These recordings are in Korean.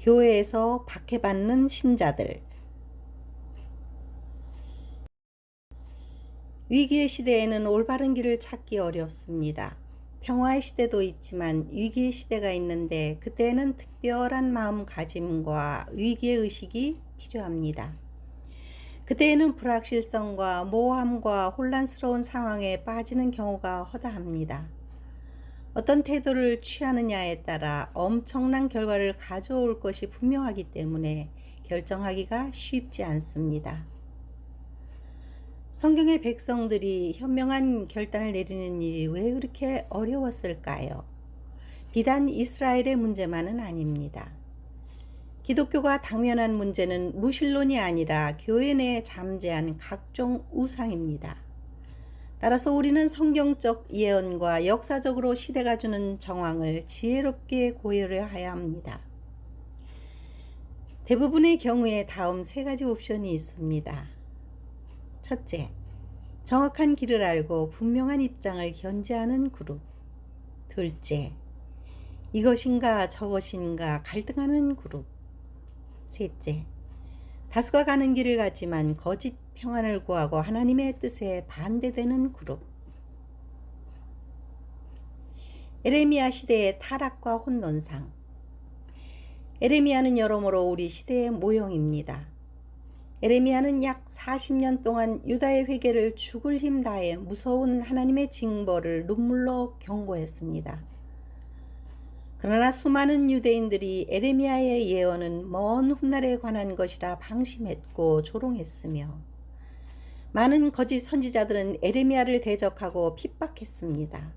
교회에서 박해받는 신자들. 위기의 시대에는 올바른 길을 찾기 어렵습니다. 평화의 시대도 있지만 위기의 시대가 있는데 그때는 특별한 마음가짐과 위기의 의식이 필요합니다. 그때에는 불확실성과 모호함과 혼란스러운 상황에 빠지는 경우가 허다합니다. 어떤 태도를 취하느냐에 따라 엄청난 결과를 가져올 것이 분명하기 때문에 결정하기가 쉽지 않습니다. 성경의 백성들이 현명한 결단을 내리는 일이 왜 그렇게 어려웠을까요? 비단 이스라엘의 문제만은 아닙니다. 기독교가 당면한 문제는 무신론이 아니라 교회 내에 잠재한 각종 우상입니다. 따라서 우리는 성경적 예언과 역사적으로 시대가 주는 정황을 지혜롭게 고려해야 합니다. 대부분의 경우에 다음 세 가지 옵션이 있습니다. 첫째, 정확한 길을 알고 분명한 입장을 견지하는 그룹. 둘째, 이것인가 저것인가 갈등하는 그룹. 셋째, 다수가 가는 길을 가지만 거짓 평안을 구하고 하나님의 뜻에 반대되는 그룹. 에레미야 시대의 타락과 혼돈상. 에레미야는 여러모로 우리 시대의 모형입니다. 에레미야는 약 40년 동안 유다의 회개를 죽을 힘 다해 무서운 하나님의 징벌을 눈물로 경고했습니다. 그러나 수많은 유대인들이 에레미야의 예언은 먼 훗날에 관한 것이라 방심했고 조롱했으며 많은 거짓 선지자들은 에레미야를 대적하고 핍박했습니다.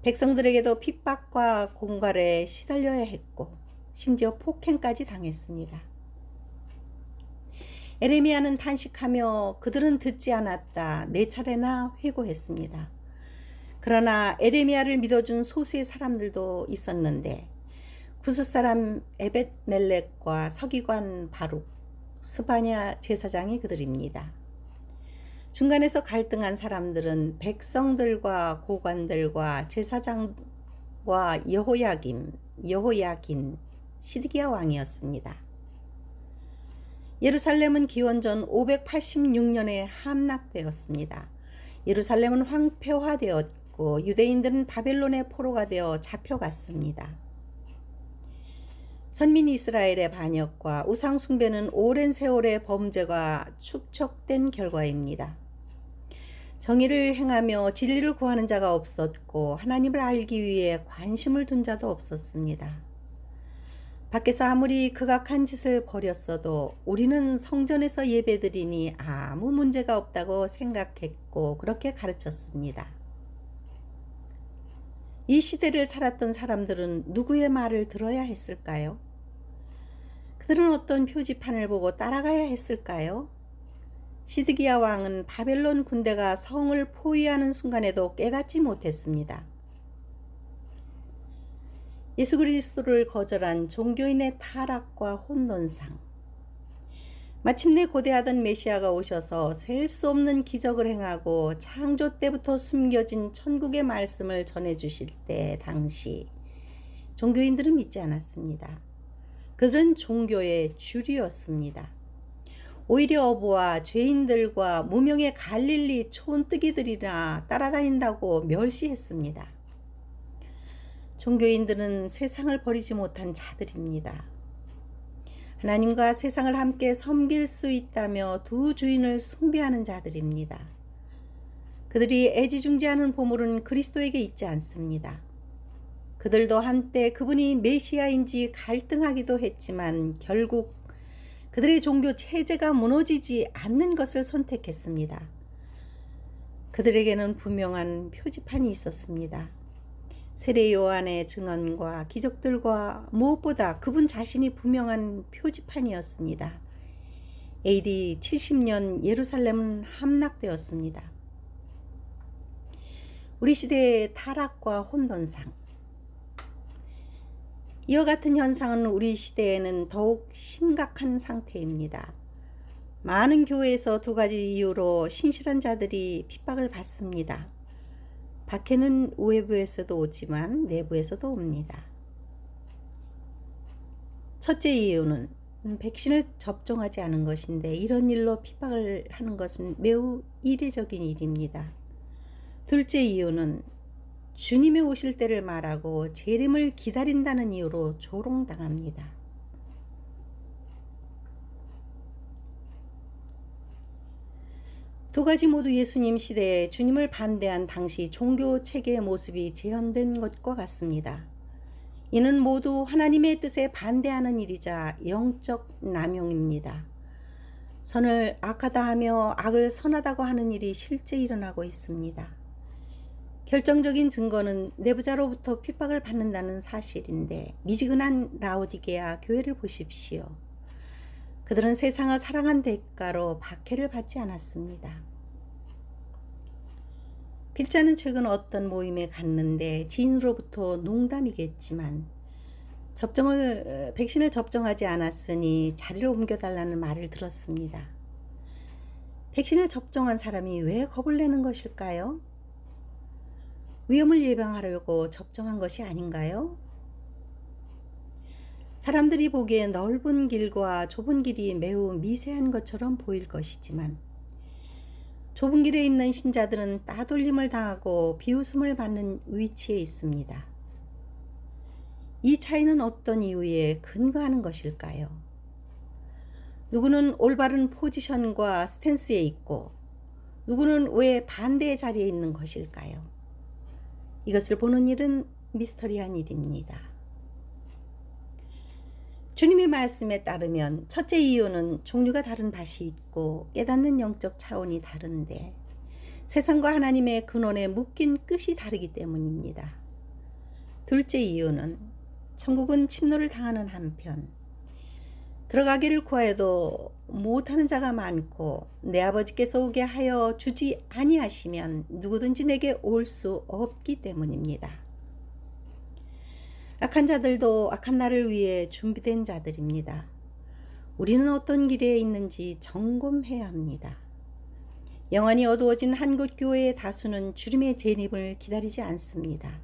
백성들에게도 핍박과 공갈에 시달려야 했고 심지어 폭행까지 당했습니다. 에레미야는 탄식하며 그들은 듣지 않았다 4차례나 회고했습니다. 그러나 에레미야를 믿어준 소수의 사람들도 있었는데 구스 사람 에벳멜렉과 서기관 바룩, 스바냐 제사장이 그들입니다. 중간에서 갈등한 사람들은 백성들과 고관들과 제사장과 여호야긴, 시드기야 왕이었습니다. 예루살렘은 기원전 586년에 함락되었습니다. 예루살렘은 황폐화되었고 유대인들은 바벨론의 포로가 되어 잡혀갔습니다. 선민 이스라엘의 반역과 우상 숭배는 오랜 세월의 범죄가 축적된 결과입니다. 정의를 행하며 진리를 구하는 자가 없었고 하나님을 알기 위해 관심을 둔 자도 없었습니다. 밖에서 아무리 극악한 짓을 벌였어도 우리는 성전에서 예배드리니 아무 문제가 없다고 생각했고 그렇게 가르쳤습니다. 이 시대를 살았던 사람들은 누구의 말을 들어야 했을까요? 그들은 어떤 표지판을 보고 따라가야 했을까요? 시드기야 왕은 바벨론 군대가 성을 포위하는 순간에도 깨닫지 못했습니다. 예수 그리스도를 거절한 종교인의 타락과 혼돈상. 마침내 고대하던 메시아가 오셔서 셀 수 없는 기적을 행하고 창조 때부터 숨겨진 천국의 말씀을 전해주실 때 당시 종교인들은 믿지 않았습니다. 그들은 종교의 주류였습니다. 오히려 어부와 죄인들과 무명의 갈릴리 촌뜨기들이나 따라다닌다고 멸시했습니다. 종교인들은 세상을 버리지 못한 자들입니다. 하나님과 세상을 함께 섬길 수 있다며 두 주인을 숭배하는 자들입니다. 그들이 애지중지하는 보물은 그리스도에게 있지 않습니다. 그들도 한때 그분이 메시아인지 갈등하기도 했지만 결국 그들의 종교 체제가 무너지지 않는 것을 선택했습니다. 그들에게는 분명한 표지판이 있었습니다. 세례 요한의 증언과 기적들과 무엇보다 그분 자신이 분명한 표지판이었습니다. AD 70년 예루살렘은 함락되었습니다. 우리 시대의 타락과 혼돈상. 이와 같은 현상은 우리 시대에는 더욱 심각한 상태입니다. 많은 교회에서 두 가지 이유로 신실한 자들이 핍박을 받습니다. 박해는 외부에서도 오지만 내부에서도 옵니다. 첫째 이유는 백신을 접종하지 않은 것인데 이런 일로 핍박을 하는 것은 매우 이례적인 일입니다. 둘째 이유는 주님의 오실 때를 말하고 재림을 기다린다는 이유로 조롱당합니다. 두 가지 모두 예수님 시대에 주님을 반대한 당시 종교 체계의 모습이 재현된 것과 같습니다. 이는 모두 하나님의 뜻에 반대하는 일이자 영적 남용입니다. 선을 악하다 하며 악을 선하다고 하는 일이 실제 일어나고 있습니다. 결정적인 증거는 내부자로부터 핍박을 받는다는 사실인데 미지근한 라오디게아 교회를 보십시오. 그들은 세상을 사랑한 대가로 박해를 받지 않았습니다. 필자는 최근 어떤 모임에 갔는데 지인으로부터 농담이겠지만 백신을 접종하지 않았으니 자리를 옮겨달라는 말을 들었습니다. 백신을 접종한 사람이 왜 겁을 내는 것일까요? 위험을 예방하려고 접종한 것이 아닌가요? 사람들이 보기에 넓은 길과 좁은 길이 매우 미세한 것처럼 보일 것이지만 좁은 길에 있는 신자들은 따돌림을 당하고 비웃음을 받는 위치에 있습니다. 이 차이는 어떤 이유에 근거하는 것일까요? 누구는 올바른 포지션과 스탠스에 있고 누구는 왜 반대의 자리에 있는 것일까요? 이것을 보는 일은 미스터리한 일입니다. 주님의 말씀에 따르면 첫째 이유는 종류가 다른 밭이 있고 깨닫는 영적 차원이 다른데 세상과 하나님의 근원에 묶인 끝이 다르기 때문입니다. 둘째 이유는 천국은 침노를 당하는 한편 들어가기를 구하여도 못하는 자가 많고 내 아버지께서 오게 하여 주지 아니하시면 누구든지 내게 올 수 없기 때문입니다. 악한 자들도 악한 날을 위해 준비된 자들입니다. 우리는 어떤 길에 있는지 점검해야 합니다. 영안이 어두워진 한국 교회의 다수는 주님의 재림을 기다리지 않습니다.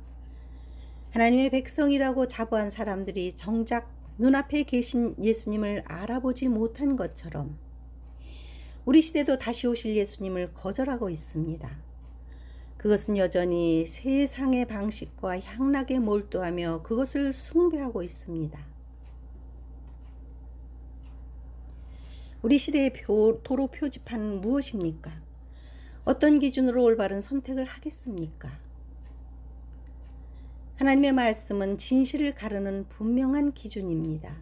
하나님의 백성이라고 자부한 사람들이 정작 눈앞에 계신 예수님을 알아보지 못한 것처럼 우리 시대도 다시 오실 예수님을 거절하고 있습니다. 그것은 여전히 세상의 방식과 향락에 몰두하며 그것을 숭배하고 있습니다. 우리 시대의 도로 표지판은 무엇입니까? 어떤 기준으로 올바른 선택을 하겠습니까? 하나님의 말씀은 진실을 가르는 분명한 기준입니다.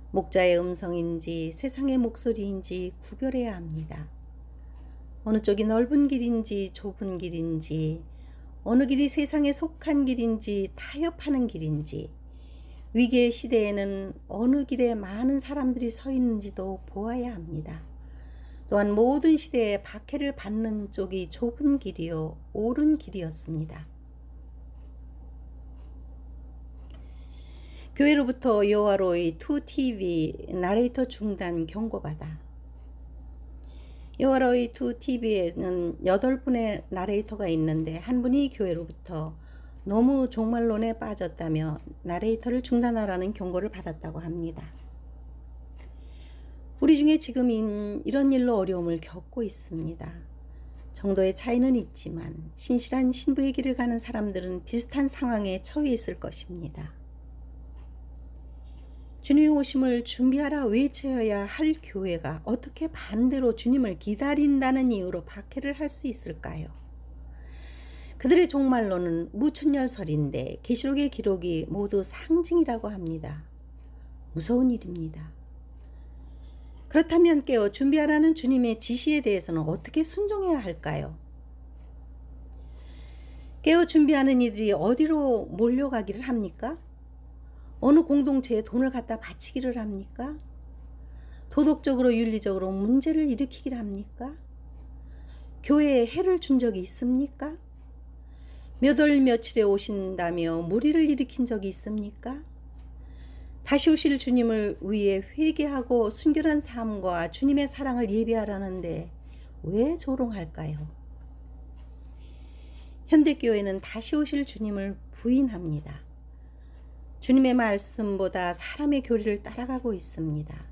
목자의 음성인지 세상의 목소리인지 구별해야 합니다. 어느 쪽이 넓은 길인지 좁은 길인지 어느 길이 세상에 속한 길인지 타협하는 길인지 위기의 시대에는 어느 길에 많은 사람들이 서 있는지도 보아야 합니다. 또한 모든 시대에 박해를 받는 쪽이 좁은 길이요 옳은 길이었습니다. 교회로부터 여호와로의 2TV 나레이터 중단 경고받아. 여호와로의 2TV에는 8분의 나레이터가 있는데 한 분이 교회로부터 너무 종말론에 빠졌다며 나레이터를 중단하라는 경고를 받았다고 합니다. 우리 중에 지금 이런 일로 어려움을 겪고 있습니다. 정도의 차이는 있지만 신실한 신부의 길을 가는 사람들은 비슷한 상황에 처해 있을 것입니다. 주님의 오심을 준비하라 외쳐야 할 교회가 어떻게 반대로 주님을 기다린다는 이유로 박해를 할 수 있을까요? 그들의 종말론은 무천열설인데 계시록의 기록이 모두 상징이라고 합니다. 무서운 일입니다. 그렇다면 깨어 준비하라는 주님의 지시에 대해서는 어떻게 순종해야 할까요? 깨어 준비하는 이들이 어디로 몰려가기를 합니까? 어느 공동체에 돈을 갖다 바치기를 합니까? 도덕적으로 윤리적으로 문제를 일으키기를 합니까? 교회에 해를 준 적이 있습니까? 몇 월 며칠에 오신다며 무리를 일으킨 적이 있습니까? 다시 오실 주님을 위해 회개하고 순결한 삶과 주님의 사랑을 예비하라는데 왜 조롱할까요? 현대교회는 다시 오실 주님을 부인합니다. 주님의 말씀보다 사람의 교리를 따라가고 있습니다.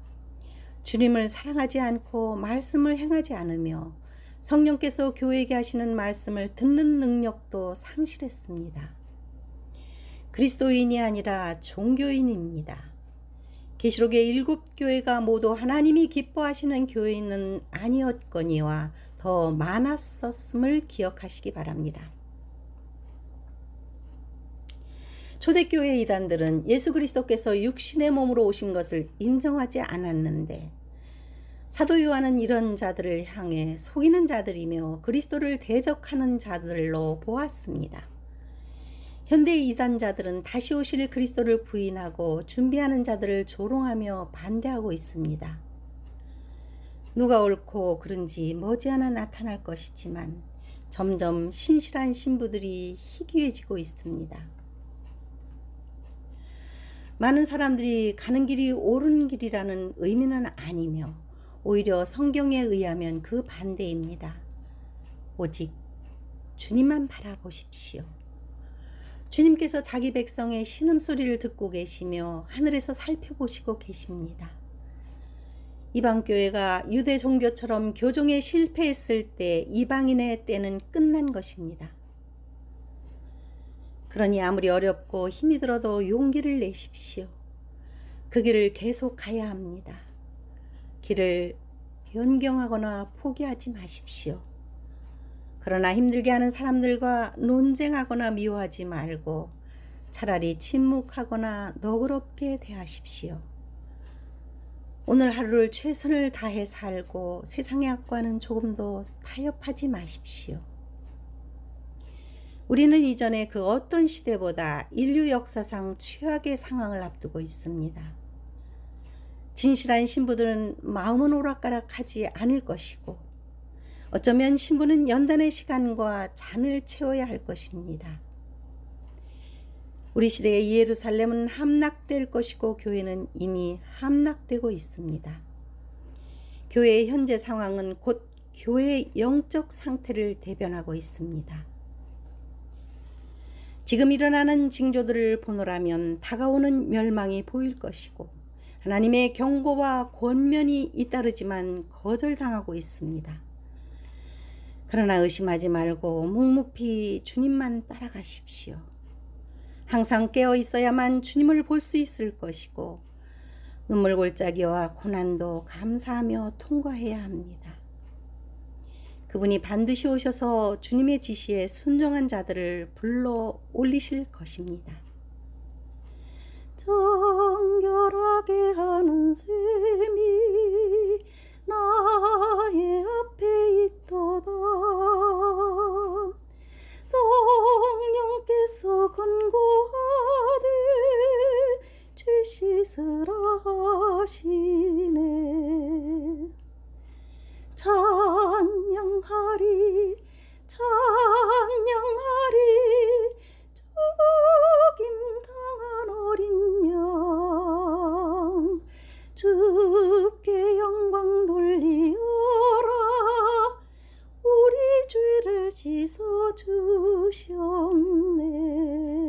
주님을 사랑하지 않고 말씀을 행하지 않으며 성령께서 교회에게 하시는 말씀을 듣는 능력도 상실했습니다. 그리스도인이 아니라 종교인입니다. 계시록의 7교회가 모두 하나님이 기뻐하시는 교회는 아니었거니와 더 많았었음을 기억하시기 바랍니다. 초대교회 이단들은 예수 그리스도께서 육신의 몸으로 오신 것을 인정하지 않았는데 사도 요한은 이런 자들을 향해 속이는 자들이며 그리스도를 대적하는 자들로 보았습니다. 현대 이단자들은 다시 오실 그리스도를 부인하고 준비하는 자들을 조롱하며 반대하고 있습니다. 누가 옳고 그른지 머지않아 나타날 것이지만 점점 신실한 신부들이 희귀해지고 있습니다. 많은 사람들이 가는 길이 옳은 길이라는 의미는 아니며 오히려 성경에 의하면 그 반대입니다. 오직 주님만 바라보십시오. 주님께서 자기 백성의 신음소리를 듣고 계시며 하늘에서 살펴보시고 계십니다. 이방교회가 유대 종교처럼 교종에 실패했을 때 이방인의 때는 끝난 것입니다. 그러니 아무리 어렵고 힘이 들어도 용기를 내십시오. 그 길을 계속 가야 합니다. 길을 변경하거나 포기하지 마십시오. 그러나 힘들게 하는 사람들과 논쟁하거나 미워하지 말고 차라리 침묵하거나 너그럽게 대하십시오. 오늘 하루를 최선을 다해 살고 세상의 악과는 조금도 타협하지 마십시오. 우리는 이전에 그 어떤 시대보다 인류 역사상 최악의 상황을 앞두고 있습니다. 진실한 신부들은 마음은 오락가락하지 않을 것이고 어쩌면 신부는 연단의 시간과 잔을 채워야 할 것입니다. 우리 시대의 예루살렘은 함락될 것이고 교회는 이미 함락되고 있습니다. 교회의 현재 상황은 곧 교회의 영적 상태를 대변하고 있습니다. 지금 일어나는 징조들을 보노라면 다가오는 멸망이 보일 것이고 하나님의 경고와 권면이 잇따르지만 거절당하고 있습니다. 그러나 의심하지 말고 묵묵히 주님만 따라가십시오. 항상 깨어 있어야만 주님을 볼 수 있을 것이고 눈물골짜기와 고난도 감사하며 통과해야 합니다. 그분이 반드시 오셔서 주님의 지시에 순종한 자들을 불러 올리실 것입니다. 정결하게 하는 셈이 나의 앞에 있도다. 성령께서 권고하되 죄 씻으라 하시네. 찬양하리 찬양하리 죽임 당한 어린 양 주께 영광 돌리어라. 우리 죄를 씻어 주셨네.